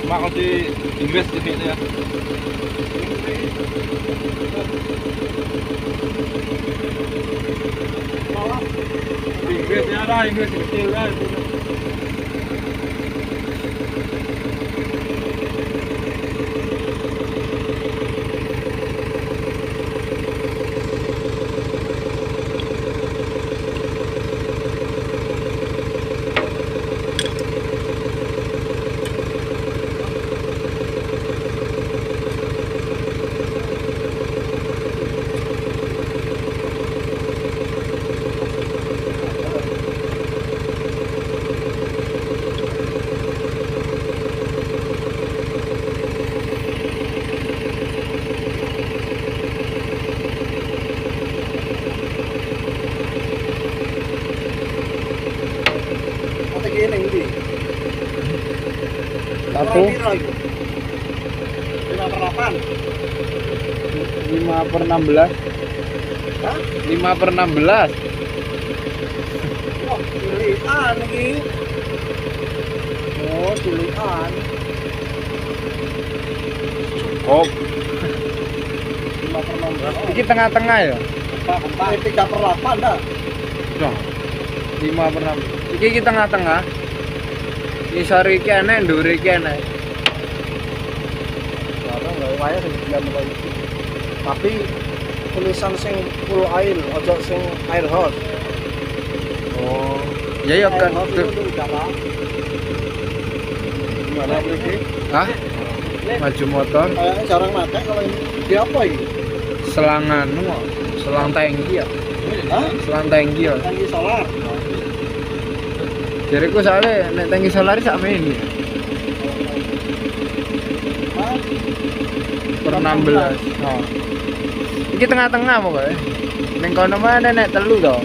Cuma kalau di Inggris ini itu ya. Di Inggris ya lah, Inggris kecil kan. Satu 5/16. Hah? 5/16. Wah, tulisan iki. Oh, tulisan. Oh, 5/16. iki tengah-tengah ya. Empat. 3/8 dah. Nah, 5/6. Iki tengah-tengah. Ngisor iki enek, dhuwur iki enek. Karena nggak wayah sing diam iki. Tapi tulisan sing full air, ojo sing air hose. Oh. Ya ya kan. Air hose itu jalan. Gimana ini? Hah? Maju motor, Kayaknya jarang pakai kalau ini. Di apa ini? selang anu, selang tangki ya. Hah? Selang tangki ya. Tangki solar. Jariku soalnya nek tangki solar sak ini. Hah? 16. Oh. Iki tengah-tengah pokoknya. Ning kono mah nek telu to.